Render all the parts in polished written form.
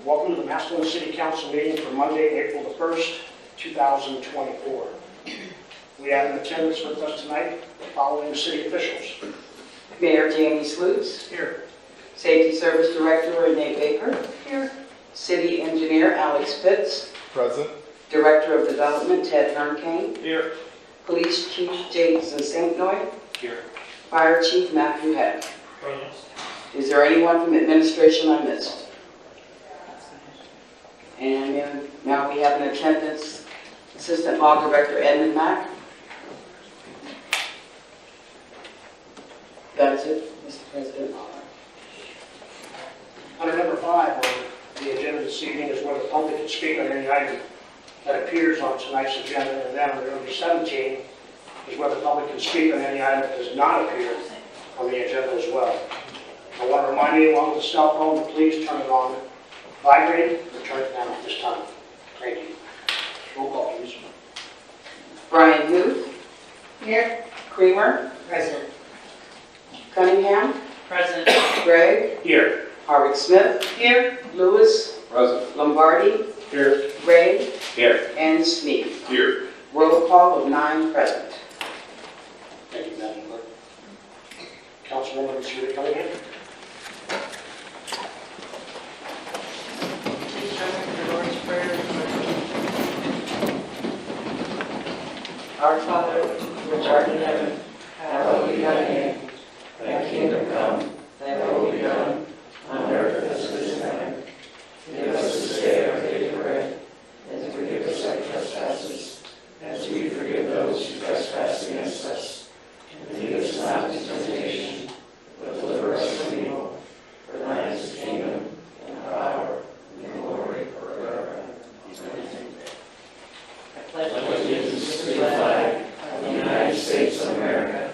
Welcome to the Massillon City Council meeting for Monday, April the 1st, 2024. We have in attendance with us tonight the following city officials. Mayor Jamie Sloots. Here. Safety Service Director Renee Baker. Here. City Engineer Alex Pitts. Present. Director of Development Ted Hernkane. Here. Police Chief Jason St. Noy. Here. Fire Chief Matthew Head. Present. Is there anyone from administration I missed? And now we have in attendance Assistant Law Director Edmund Mack. That's it, Mr. President. Item number 5 on the agenda this evening is where the public can speak on any item that appears on tonight's agenda, and then under number 17 is where the public can speak on any item that does not appear on the agenda as well. I want to remind anyone with a cell phone to please turn it on vibrating or turn it down at this time. Thank you. Roll call, please. Brian Huth. Here. Creamer. Present. Cunningham. Present. Gregg. Here. Harvick Smith. Here. Lewis. Present. Lombardi. Here. Ray. Here. And Sneed. Here. Roll call of 9 present. Thank you, Madam Clerk. Councilwoman Mr. Cunningham. Please join me for the Lord's Prayer. Our Father, which art in heaven, hallowed be thy name. Thy kingdom come, thy will be done, on earth as it is in heaven. Give us this day our daily bread, and forgive us our trespasses, as we forgive those who trespass against us. And lead us not into temptation, but deliver us from evil. For thine is the kingdom, and power, and glory forever. I pledge allegiance to the flag of the United States of America,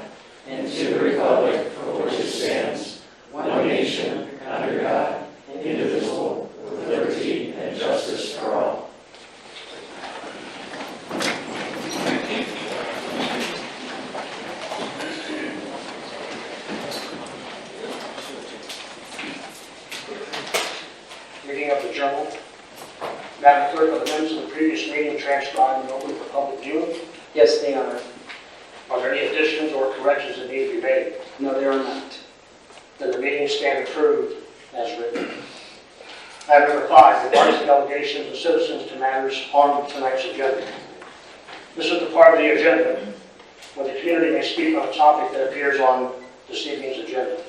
and to the republic for which it stands, one nation, under God, indivisible, with liberty and justice for all. Reading of the journal. Madam Clerk, are the minutes of the previous meeting transcribed and open for public viewing? Yes, they are. Are there any additions or corrections that need to be made? No, they are not. Then the meeting stand approved as written. Item number 5, regards to delegations of citizens to matters on tonight's agenda. This is the part of the agenda where the community may speak on a topic that appears on this evening's agenda.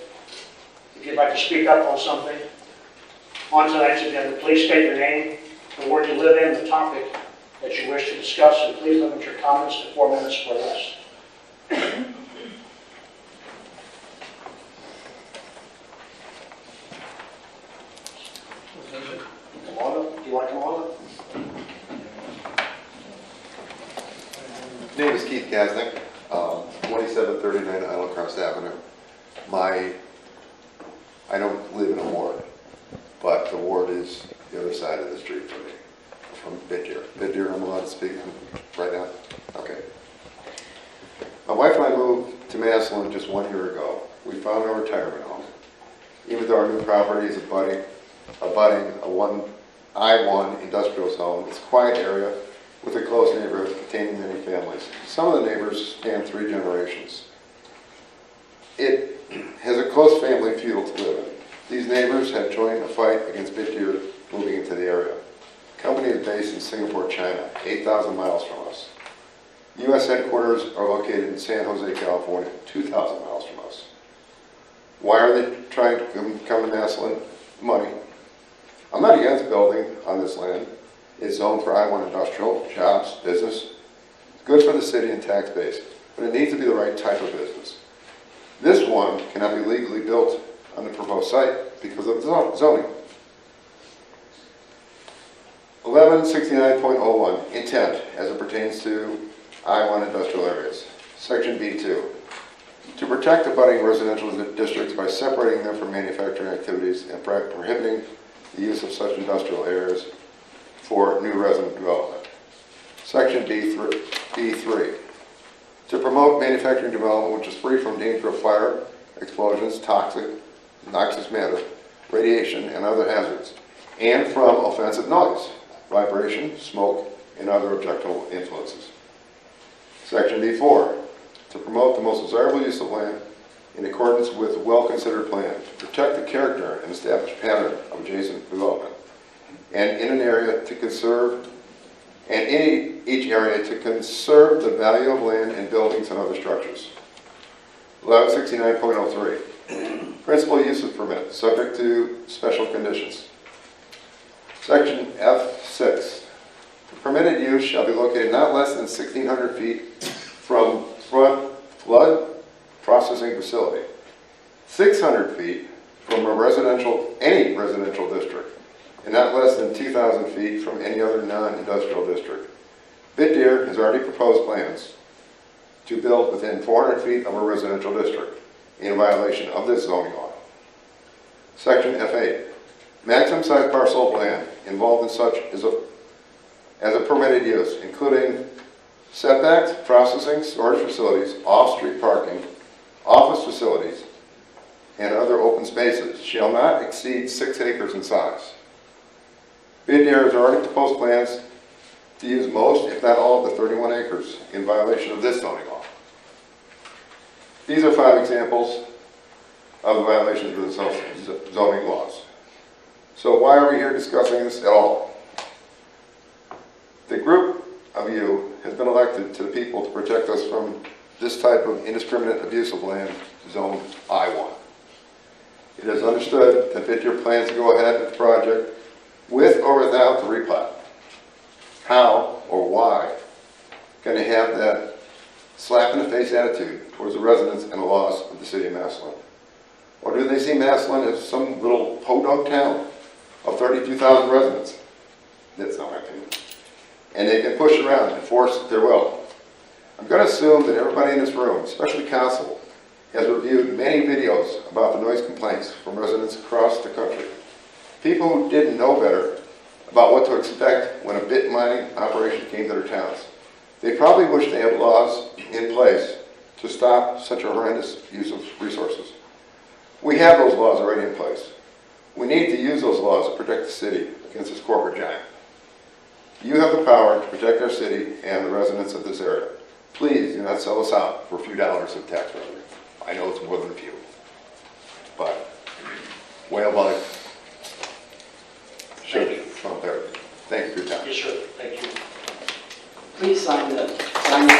If you'd like to speak up on something on tonight's agenda, please state your name and where you live in the topic that you wish to discuss, and please limit your comments to 4 minutes or less. Come on up. Do you want to come on up? Name is Keith Kasnick, 2739 Island Cross Avenue. I don't live in a ward, but the ward is the other side of the street from me, from Biddeer. Biddeer, I'm allowed to speak right now? Okay. My wife and I moved to Massillon just 1 year ago. We found a retirement home. Even though our new property is abutting a I-1 industrial zone, it's a quiet area with a close neighborhood containing many families. Some of the neighbors span 3 generations. It has a close family feudal to live in. These neighbors have joined a fight against Biddeer moving into the area. The company is based in Singapore, China, 8,000 miles from us. U.S. headquarters are located in San Jose, California, 2,000 miles from us. Why are they trying to come to Massillon? Money. I'm not against building on this land. It's zoned for I-1 industrial, jobs, business. It's good for the city and tax base, but it needs to be the right type of business. This one cannot be legally built on the proposed site because of zoning. 1169.01, intent as it pertains to I-1 industrial areas. Section B2, to protect abutting residential districts by separating them from manufacturing activities and prohibiting the use of such industrial areas for new resident development. Section B3, to promote manufacturing development which is free from danger of fire, explosions, toxic, noxious matter, radiation, and other hazards, and from offensive noise, vibration, smoke, and other objectionable influences. Section D4, to promote the most desirable use of land in accordance with a well-considered plan, to protect the character and established pattern of adjacent development, and in an area to conserve, and in each area to conserve the value of land and buildings and other structures. 1169.03, principal uses permit, subject to special conditions. Section F6, the permitted use shall be located not less than 1,600 feet from flood processing facility, 600 feet from any residential district, and not less than 2,000 feet from any other non-industrial district. Bid Deer has already proposed plans to build within 400 feet of a residential district in violation of this zoning law. Section F8, maximum size parcel of land involved in such as a permitted use, including setbacks, processing, storage facilities, off-street parking, office facilities, and other open spaces, shall not exceed 6 acres in size. Bid Deer has already proposed plans to use most, if not all, of the 31 acres in violation of this zoning law. These are 5 examples of the violations of the zoning laws. So why are we here discussing this at all? The group of you has been elected to the people to protect us from this type of indiscriminate abuse of land, zone I-1. It is understood that Bid Deer plans to go ahead with the project with or without the replat. How or why can they have that slap-in-the-face attitude towards the residents and the laws of the city of Massillon? Or do they see Massillon as some little podunk town of 32,000 residents? That's not my opinion. And they can push it around and force their will. I'm going to assume that everybody in this room, especially council, has reviewed many videos about the noise complaints from residents across the country. People who didn't know better about what to expect when a bit mining operation came to their towns. They probably wish they had laws in place to stop such a horrendous use of resources. We have those laws already in place. We need to use those laws to protect the city against this corporate giant. You have the power to protect our city and the residents of this area. Please do not sell us out for a few dollars of tax revenue. I know it's more than a few, but way of life should trump everything. Thank you for your time. Yes, sir. Thank you. Please sign the sheet. Thank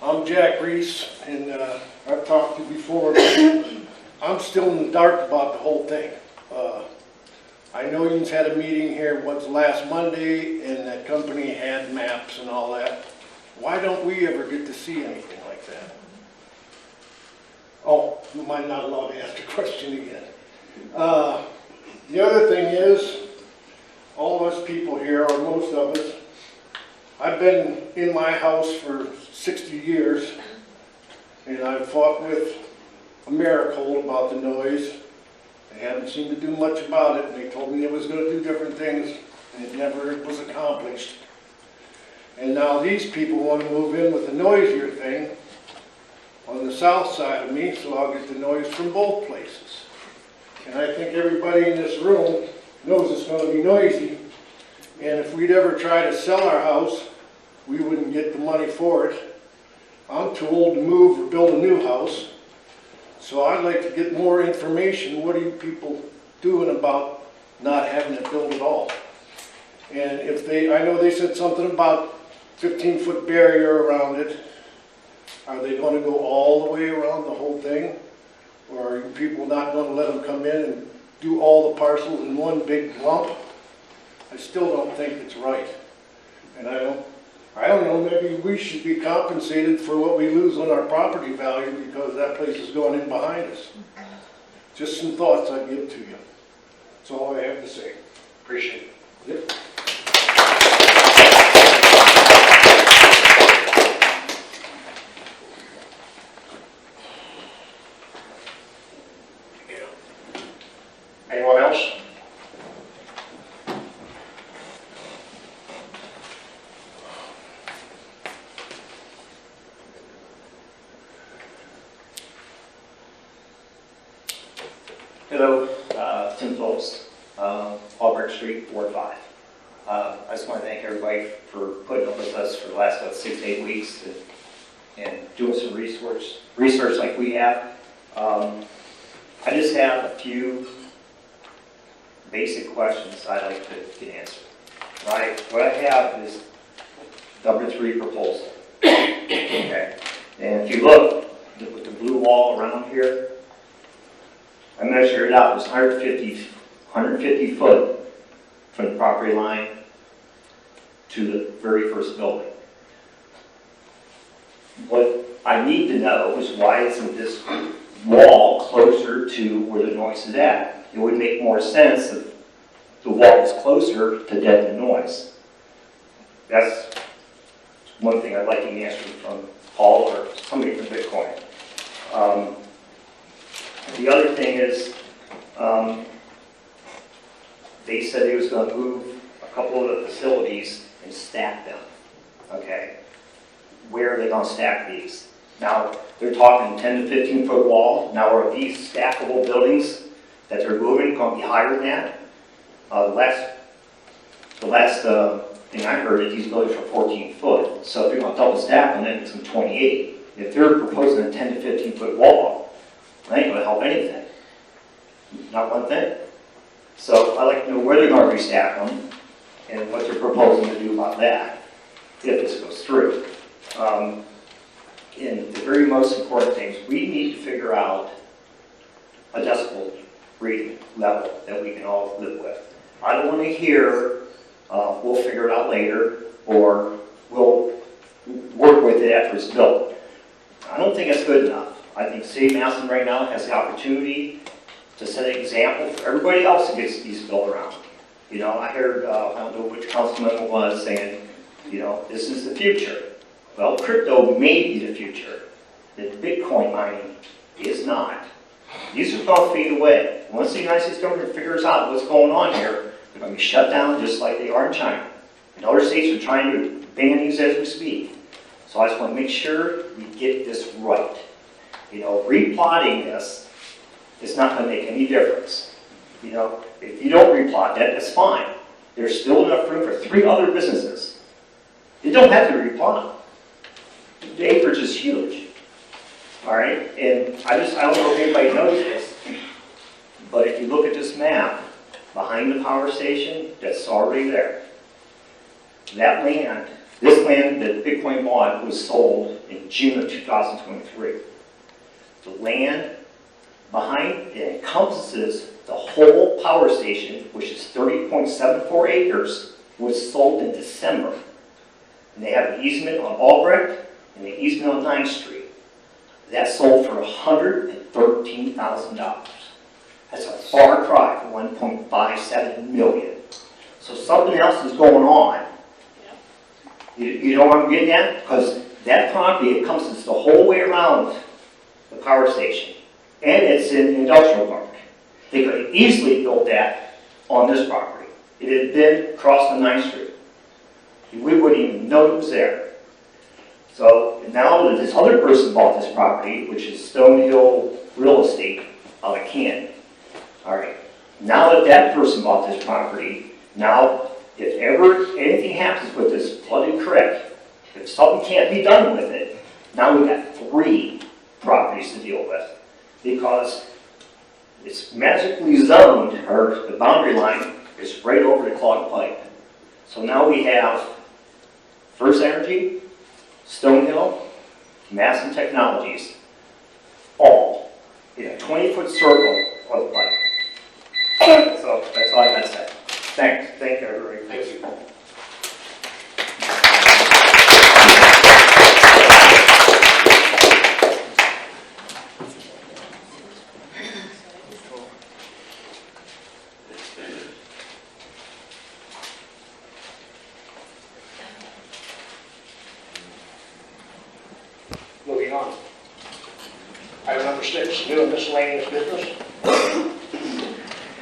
I'm Jack Reese, and I've talked to you before. I'm still in the dark about the whole thing. I know you've had a meeting here, last Monday, and that company had maps and all that. Why don't we ever get to see anything like that? Oh, am I not allowed to ask a question again? The other thing is, all of us people here, or most of us, I've been in my house for 60 years, and I've fought with Americold about the noise. They haven't seemed to do much about it, and they told me it was going to do different things, and it never was accomplished. And now these people want to move in with the noisier thing on the south side of me, so I'll get the noise from both places. And I think everybody in this room knows it's going to be noisy, and if we'd ever try to sell our house, we wouldn't get the money for it. I'm too old to move or build a new house, so I'd like to get more information. What are you people doing about not having it built at all? And if I know they said something about 15-foot barrier around it. Are they going to go all the way around the whole thing? Or are you people not going to let them come in and do all the parcels in one big lump? I still don't think it's right. And I don't know, maybe we should be compensated for what we lose on our property value because that place is going in behind us. Just some thoughts I give to you. That's all I have to say. Appreciate it. Yep. Hello, Tim Phillips, Albrecht Street, Ward 5. I just want to thank everybody for putting up with us for the last, 6 to 8 weeks and doing some research like we have. I just have a few basic questions I'd like to get answered. Right? What I have is number 3 proposal. Okay. And if you look with the blue wall around here, I measured it out. It was 150 foot from the property line to the very first building. What I need to know is why isn't this wall closer to where the noise is at? It would make more sense if the wall was closer to deaden the noise. That's one thing I'd like an answer from Paul or somebody from Bitcoin. The other thing is, they said they was going to move a couple of the facilities and stack them. Okay, where are they going to stack these? Now they're talking 10 to 15 foot wall. Now are these stackable buildings that they're moving going to be higher than that? The last thing I heard is these buildings are 14 foot. So if you're going to double stack them, then it's 28. If they're proposing a 10 to 15 foot wall, that ain't going to help anything. Not one thing. So I'd like to know where they're going to restack them and what they're proposing to do about that if this goes through. And the very most important things, we need to figure out a decibel rating level that we can all live with. I don't want to hear, we'll figure it out later, or we'll work with it after it's built. I don't think it's good enough. I think City of Massillon right now has the opportunity to set an example for everybody else that gets these built around. You know, I heard, I don't know which councilman it was saying, you know, this is the future. Well, crypto may be the future. The Bitcoin mining is not. These are going to fade away. Once the United States government figures out what's going on here, they're going to be shut down just like they are in China. And other states are trying to ban these as we speak. So I just want to make sure we get this right. You know, replotting this is not going to make any difference. You know, if you don't replot that, that's fine. There's still enough room for 3 other businesses. You don't have to replot. The acreage is huge. All right, and I don't know if anybody knows this, but if you look at this map, behind the power station, that's already there. That land, this land that Bitcoin bought was sold in June of 2023. The land behind it encompasses the whole power station, which is 30.74 acres, was sold in December. And they have an easement on Albrecht and an easement on 9th Street. That sold for $113,000. That's a far cry from 1.57 million. So something else is going on. You know what I'm getting at? Because that property encompasses the whole way around the power station. And it's in the industrial park. They could have easily built that on this property. It had been across the 9th Street. We wouldn't even know it was there. So now that this other person bought this property, which is Stonehill Real Estate out of Canton. All right. Now that that person bought this property, now if ever anything happens with this flooded creek, if something can't be done with it, now we've got 3 properties to deal with because it's magically zoned, or the boundary line is right over the clogged pipe. So now we have First Energy, Stonehill, Massillon Technologies, all in a 20-foot circle of the pipe. So that's all I got to say. Thanks. Thank you, everybody. Thank you. Moving on. Item number 6, new and miscellaneous business. I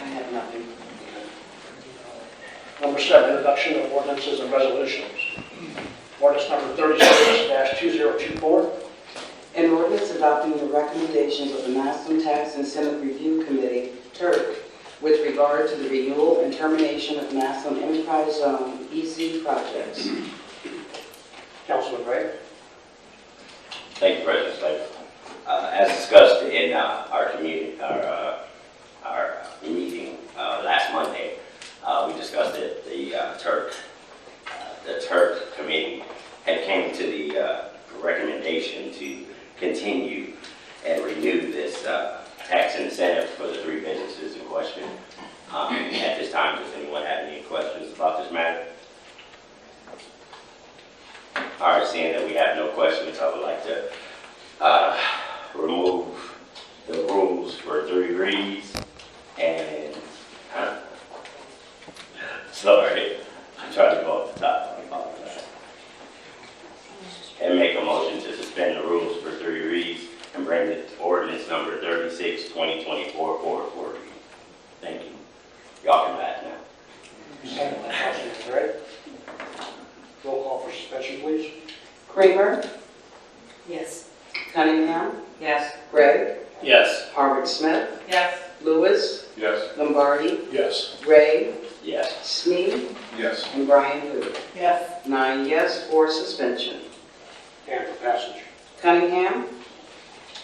have nothing. Number 7, introduction of ordinances and resolutions. Ordinance number 36-2024. An ordinance adopting the recommendations of the Massillon Tax Incentive Review Committee Turk with regard to the renewal and termination of Massillon Enterprise Zone EZ projects. Councilman Ray? Thank you, President Slater. As discussed in our community, our meeting last Monday, we discussed it. The Turk committee had came to the recommendation to continue and renew this tax incentive for the 3 businesses in question. At this time, does anyone have any questions about this matter? All right, seeing that we have no questions, I would like to remove the rules for 3 reads and, sorry, I tried to go off the top, I apologize. And make a motion to suspend the rules for 3 reads and bring the ordinance number 36, 2024 forward for reading. Thank you. Y'all can laugh now. Second by Councilman Ray. Roll call for suspension, please. Kramer, Yes. Cunningham, Yes. Gregg, Yes. Harvick Smith, Yes. Lewis, Yes. Lombardi, Yes. Ray, Yes. Sneed, Yes. and Brian Booth. Yes. 9 yes for suspension. And for passage. Cunningham,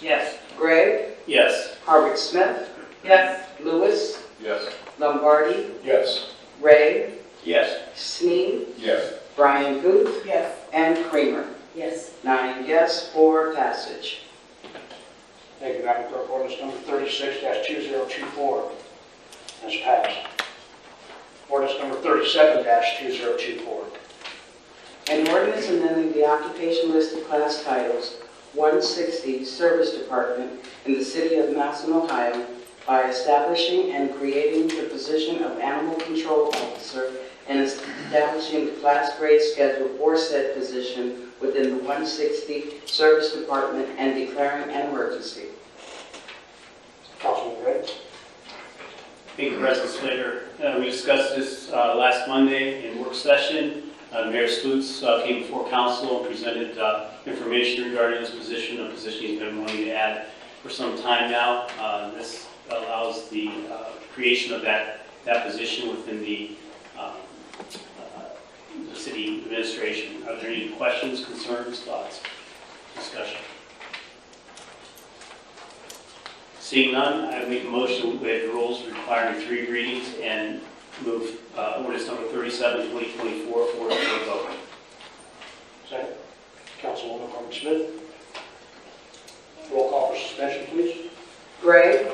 Yes. Gregg, Yes. Harvick Smith, Yes. Lewis, Yes. Lombardi, Yes. Ray, Yes. Sneed, Yes. Brian Booth, Yes. and Kramer. Yes. 9 yes for passage. Thank you, Madam Clerk. Ordinance number 36-2024 has passed. Ordinance number 37-2024. An ordinance amending the occupation list of class titles 160 Service Department in the city of Massillon, Ohio by establishing and creating the position of Animal Control Officer and establishing the class grade schedule for said position within the 160 Service Department and declaring an emergency. Councilman Ray. Thank you, President Slater. We discussed this last Monday in work session. Mayor Slutz came before council and presented information regarding this position, a position he's been wanting to add for some time now. This allows the creation of that position within the city administration. Are there any questions, concerns, thoughts, discussion? Seeing none, I make a motion to waive the rules requiring 3 readings and move ordinance number 37, 2024 forward for a vote. Second. Councilwoman Harvick Smith. Roll call for suspension, please. Gregg,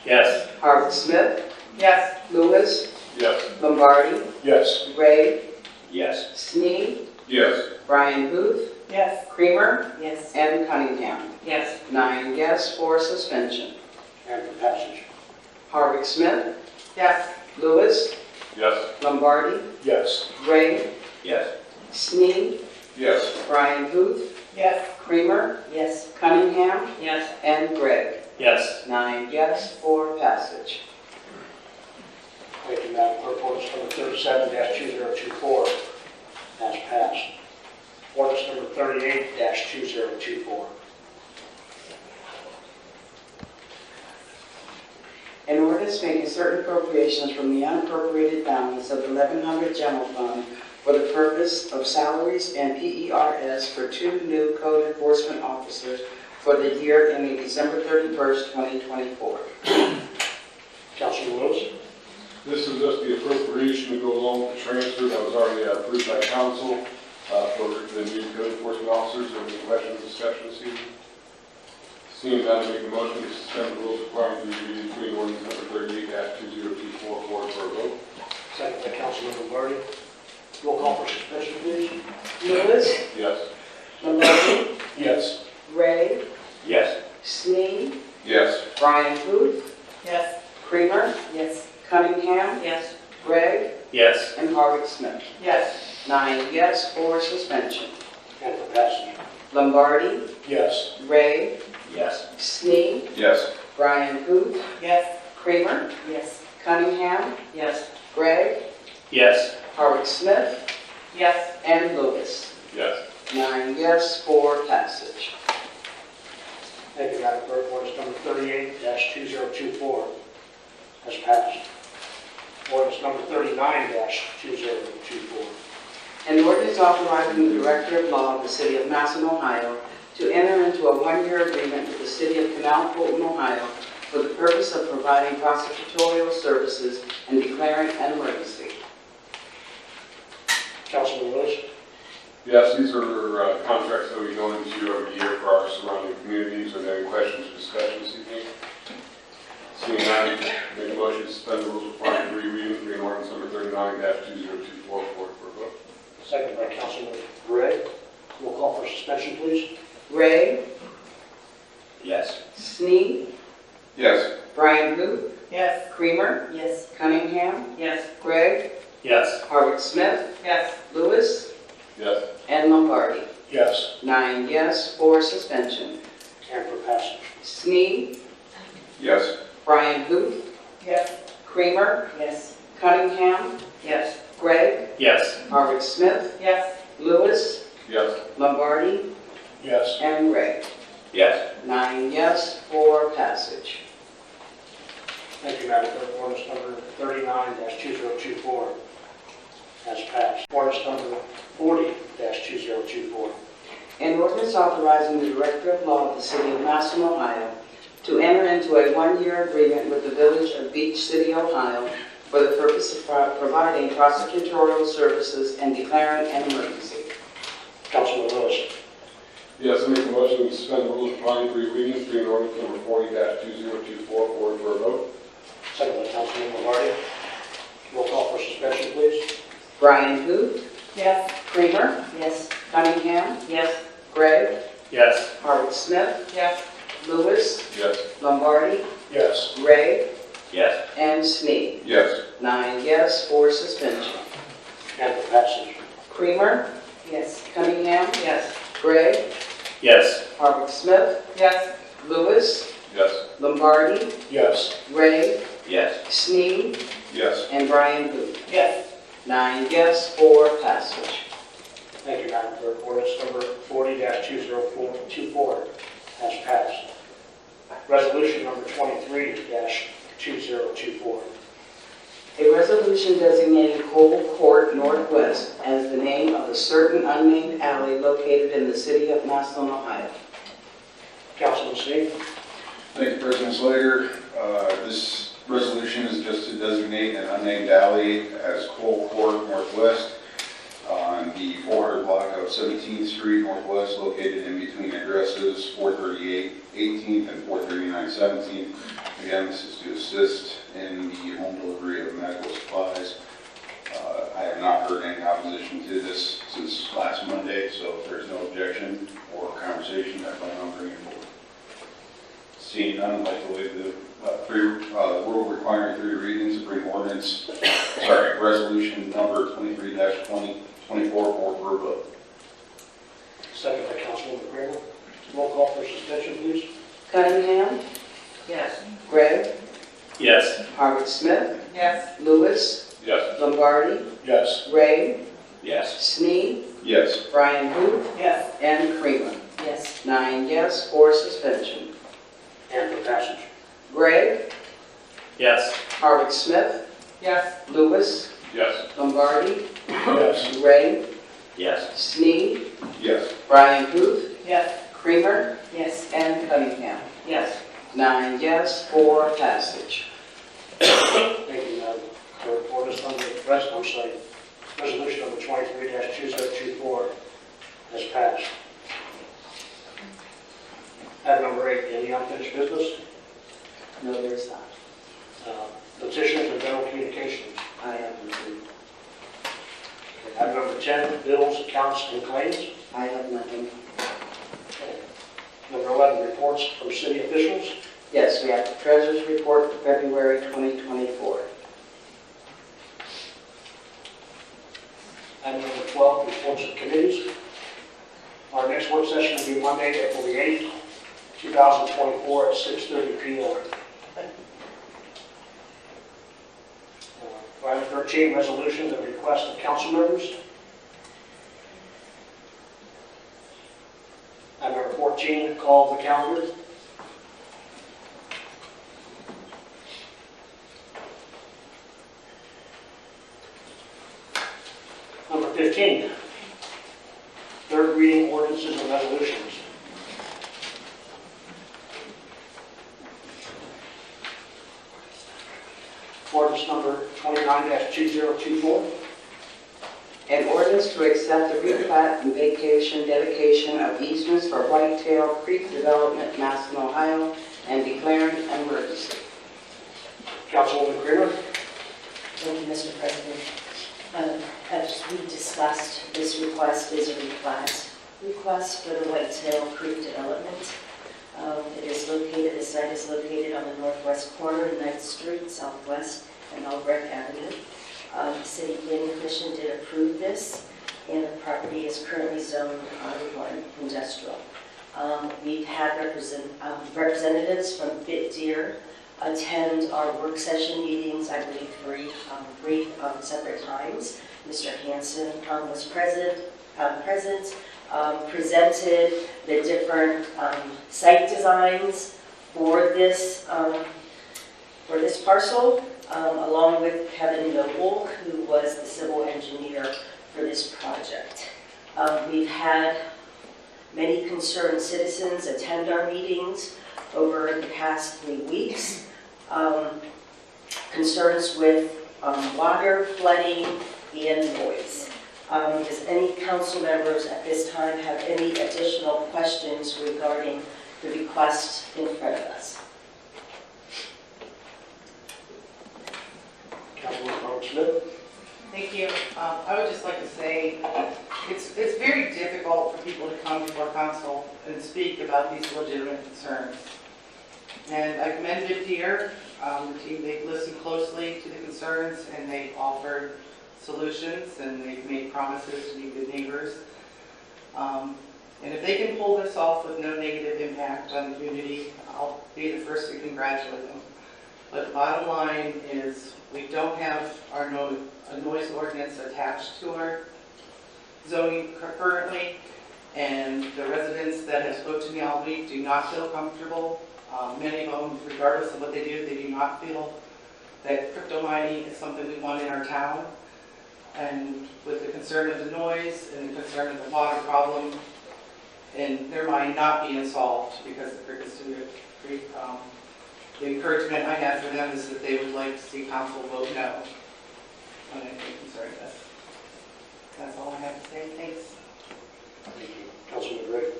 Yes. Harvick Smith, Yes. Lewis, Yes. Lombardi, Yes. Ray, Yes. Sneed, Yes. Brian Booth, Yes. Kramer, Yes. and Cunningham. Yes. 9 yes for suspension. And for passage. Harvick Smith, Yes. Lewis, Yes. Lombardi, Yes. Ray, Yes. Sneed, Yes. Brian Booth, Yes. Kramer, Yes. Cunningham, Yes. and Gregg. Yes. 9 yes for passage. Thank you, Madam Clerk. Ordinance number 37-2024 has passed. Ordinance number 38-2024. An ordinance making certain appropriations from the unappropriated balance of the 1100 general fund for the purpose of salaries and PERS for 2 new code enforcement officers for the year ending December 31st, 2024. Councilman Lewis. This is just the appropriation to go along with the transfer that was already approved by council for the new code enforcement officers. Are there any questions or discussion this evening? Seeing none, I make a motion to suspend the rules requiring 3 readings between ordinance number 38-2024 forward for a vote. Second by Councilman Lombardi. Roll call for suspension, please. Lewis, Yes. Lombardi, Yes. Ray, Yes. Sneed, Yes. Brian Booth, Yes. Kramer, Yes. Cunningham, Yes. Gregg, Yes. and Harvick Smith. Yes. 9 yes for suspension. And for passage. Lombardi, Yes. Ray, Yes. Sneed, Yes. Brian Booth, Yes. Kramer, Yes. Cunningham, Yes. Gregg, Yes. Harvick Smith, Yes. and Lewis. Yes. 9 yes for passage. Thank you, Madam Clerk. Ordinance number 38-2024 has passed. Ordinance number 39-2024. An ordinance authorizing the Director of Law of the City of Massillon, Ohio, to enter into a one-year agreement with the City of Canal Fulton, Ohio, for the purpose of providing prosecutorial services and declaring an emergency. Councilman Lewis. Yes, these are contracts that we go into every year for our surrounding communities. Are there any questions or discussion this evening? Seeing none, make a motion to suspend the rules requiring three readings, reading ordinance number 39-2024 for a vote. Second by Councilman Gray. Roll call for suspension, please. Gray, Yes. Sneed, Yes. Brian Booth, Yes. Creamer, Yes. Cunningham, Yes. Gregg, Yes. Harvard Smith, Yes. Lewis, Yes. and Lombardi. Yes. 9 yes for suspension. And for passage. Sneed, Yes. Brian Booth, Yes. Creamer, Yes. Cunningham, Yes. Gregg, Yes. Harvard Smith, Yes. Lewis, Yes. Lombardi, Yes. and Gregg. Yes. 9 yes for passage. Thank you, Madam Clerk. Ordinance number 39-2024 has passed. Ordinance number 40-2024. An ordinance authorizing the Director of Law of the City of Massillon, Ohio, to enter into a one-year agreement with the Village of Beach City, Ohio, for the purpose of providing prosecutorial services and declaring an emergency. Councilman Lewis. Yes, I make a motion to suspend the rules applying three readings, reading ordinance number 40-2024 for a vote. Second by Councilman Lombardi. Roll call for suspension, please. Brian Booth, Yes. Creamer, Yes. Cunningham, Yes. Gregg, Yes. Harvard Smith, Yes. Lewis, Yes. Lombardi, Yes. Gregg, Yes. and Sneed. Yes. 9 yes for suspension. And for passage. Creamer, Yes. Cunningham, Yes. Gregg, Yes. Harvard Smith, Yes. Lewis, Yes. Lombardi, Yes. Gregg, Yes. Sneed, Yes. and Brian Booth. Yes. 9 yes for passage. Thank you, Madam Clerk. Ordinance number 40-2024 has passed. Resolution number 23-2024. A resolution designating Cole Court Northwest as the name of a certain unnamed alley located in the city of Massillon, Ohio. Councilman Sneed. Thank you, President Slater. This resolution is just to designate an unnamed alley as Cole Court Northwest on the 400 block of 17th Street Northwest, located in between addresses 438 18th and 439 17th. Again, this is to assist in the home delivery of medical supplies. I have not heard any opposition to this since last Monday, so if there's no objection or conversation, I plan on bringing it forward. Seeing none, I'd like to waive the rule requiring three readings to bring resolution number 23-2024 for a vote. Second by Councilwoman Kramer. Roll call for suspension, please. Cunningham, Yes. Gregg, Yes. Harvard Smith, Yes. Lewis, Yes. Lombardi, Yes. Gregg, Yes. Sneed, Yes. Brian Booth, Yes. and Creamer. Yes. 9 yes for suspension. And for passage. Gregg, Yes. Harvard Smith, Yes. Lewis, Yes. Lombardi, Yes. Gregg, Yes. Sneed, Yes. Brian Booth, Yes. Creamer, Yes. and Cunningham. Yes. 9 yes for passage. Thank you, Madam Clerk. Ordinance number, resolution number 23-2024 has passed. Item number 8, any unfinished business? No, there's not. Petitions and general communications. I have nothing. Item number 10, bills, accounts, and claims. I have nothing. Number 11, reports from city officials. Yes, we have the Treasurer's Report for February 2024. Item number 12, reports of committees. Our next work session will be Monday, April the 8th, 2024 at 6:30 p.m. Item 13, resolutions at request of council members. Item number 14, call of the calendar. any ordinances or resolutions? Ordinance number 29-2024. An ordinance to accept the replat and vacation dedication of easements for Whitetail Creek Development, Massillon, Ohio, and declaring an emergency. Councilwoman Creamer. Thank you, Mr. President. As we discussed, this request is a replat request for the Whitetail Creek development. The site is located on the northwest corner of 9th Street, Southwest, and Albrecht Avenue. The City Planning Commission did approve this, and the property is currently zoned R1 industrial. We've had representatives from Bit Deer attend our work session meetings, I believe three separate times. Mr. Hansen was present, presented the different site designs for this parcel, along with Kevin Noble, who was the civil engineer for this project. We've had many concerned citizens attend our meetings over the past 3 weeks. Concerns with water, flooding, and noise. Does any council members at this time have any additional questions regarding the request in front of us? Councilwoman Smith. Thank you. I would just like to say it's very difficult for people to come before council and speak about these legitimate concerns. And I commend Bid Deer, the team. They've listened closely to the concerns and they've offered solutions and they've made promises to be good neighbors. And if they can pull this off with no negative impact on the community, I'll be the first to congratulate them. But the bottom line is we don't have our noise ordinance attached to our zoning currently, and the residents that have spoke to me all week do not feel comfortable. Many of them, regardless of what they do not feel that crypto mining is something we want in our town. And with the concern of the noise and the concern of the water problem, in their mind not being solved because of the Creek, the encouragement I have for them is that they would like to see council vote no on anything concerning this. That's all I have to say. Thanks. Thank you. Councilman Gray.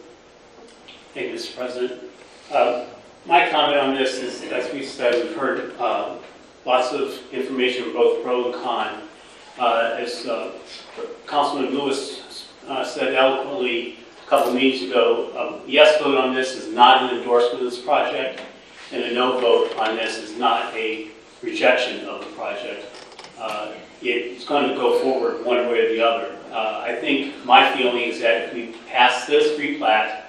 Thank you, Mr. President. My comment on this is, as we said, we've heard lots of information, both pro and con. As Councilman Lewis said eloquently a couple meetings ago, a yes vote on this is not an endorsement of this project, and a no vote on this is not a rejection of the project. It's going to go forward one way or the other. I think my feeling is that if we pass this replat,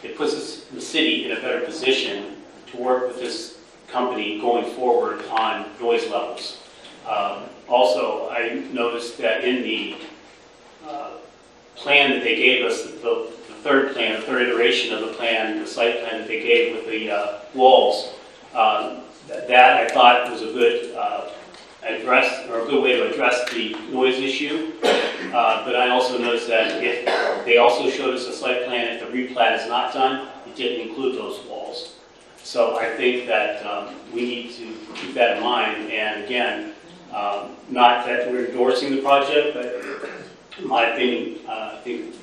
it puts the city in a better position to work with this company going forward on noise levels. Also, I noticed that in the plan that they gave us, the third iteration of the plan, the site plan that they gave with the walls, that I thought was a good good way to address the noise issue. But I also noticed that if they also showed us a site plan, if the replat is not done, it didn't include those walls. So I think that we need to keep that in mind. And again, not that we're endorsing the project, but in my opinion, I think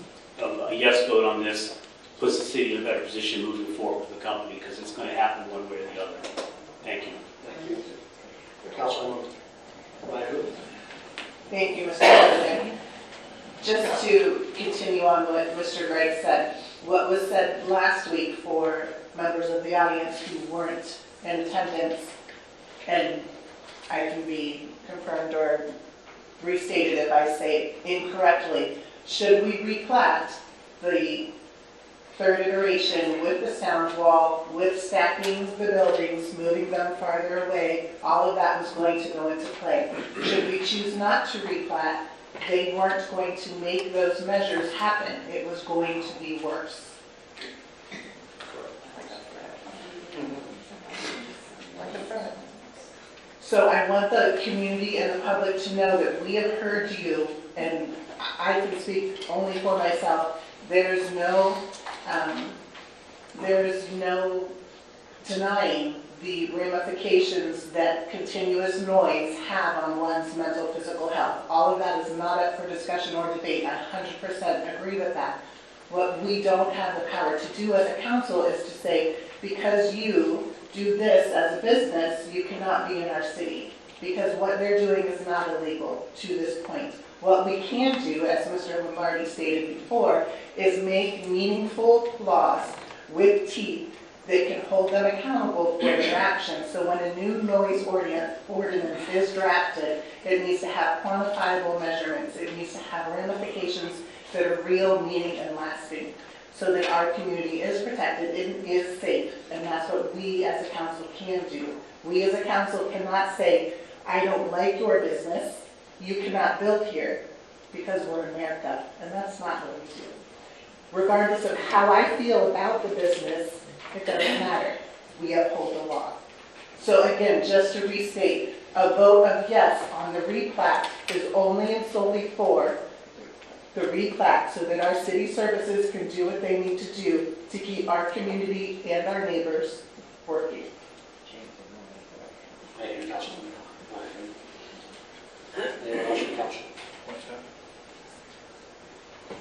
a yes vote on this puts the city in a better position moving forward with the company, because it's going to happen one way or the other. Thank you. Thank you. Councilwoman Ryan. Thank you, Mr. President. Just to continue on what Mr. Gregg said, what was said last week for members of the audience who weren't in attendance, and I can be confirmed or restated if I say it incorrectly, should we replat the third iteration with the sound wall, with stacking the buildings, moving them farther away, all of that was going to go into play. Should we choose not to replat, they weren't going to make those measures happen. It was going to be worse. So I want the community and the public to know that we have heard you, and I can speak only for myself, there's no denying the ramifications that continuous noise have on one's mental, physical health. All of that is not up for discussion or debate. I 100% agree with that. What we don't have the power to do as a council is to say, because you do this as a business, you cannot be in our city. Because what they're doing is not illegal to this point. What we can do, as Mr. Lombardi stated before, is make meaningful laws with teeth that can hold them accountable for their actions. So when a new noise ordinance is drafted, it needs to have quantifiable measurements. It needs to have ramifications that are real, meaning, and lasting, so that our community is protected, it is safe, and that's what we as a council can do. We as a council cannot say, I don't like your business, you cannot build here, because we're America, and that's not what we do. Regardless of how I feel about the business, it doesn't matter. We uphold the law. So again, just to restate, a vote of yes on the replat is only and solely for the replat, so that our city services can do what they need to do to keep our community and our neighbors working. Thank you, Councilman. Anyone else from council?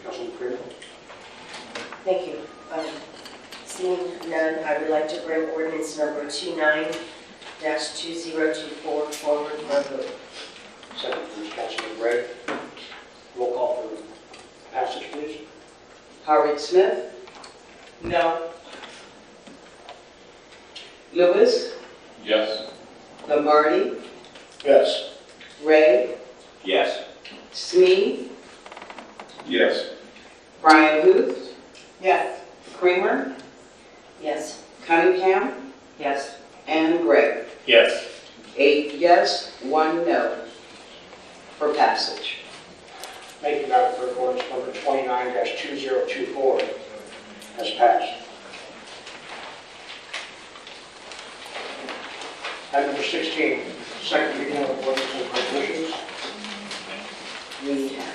Councilman Creed? Thank you. Seeing none, I would like to bring ordinance number 29-2024 forward for a vote. Second, please, Councilman Gray. Roll call for passage, please. Howard Smith, No. Lewis, Yes. Lombardi, Yes. Ray, Yes. Smee, Yes. Brian Huth, Yes. Kramer, Yes. Cunningham, Yes. and Gregg. Yes. 8 yes, 1 no for passage. Thank you, Madam Clerk. Ordinance number 29-2024 has passed. Item number 16, second reading of ordinance and resolutions. We have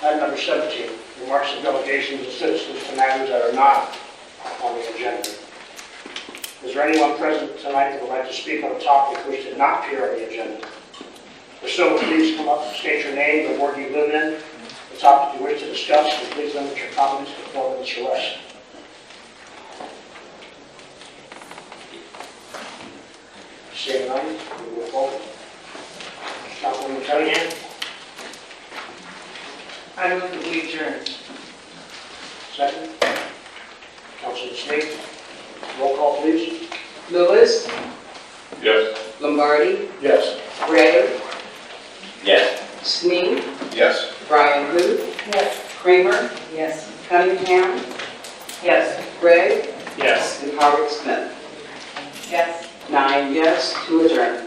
Item number 17, remarks of delegations and citizens to matters that are not on the agenda. Is there anyone present tonight that would like to speak on a topic which did not appear on the agenda? If so, please come up and state your name, the ward you live in, the topic you wish to discuss, and please limit your comments to 4 minutes or less. Seeing none, we will vote. Councilwoman Cunningham? I move that we adjourn. Second. Councilman Snee? Roll call, please. Lewis, Yes. Lombardi, Yes. Ray, Yes. Smee, Yes. Brian Huth, Yes. Kramer, Yes. Cunningham, Yes. Gregg, Yes. and Howard Smith. Yes. 9 yes to adjourn.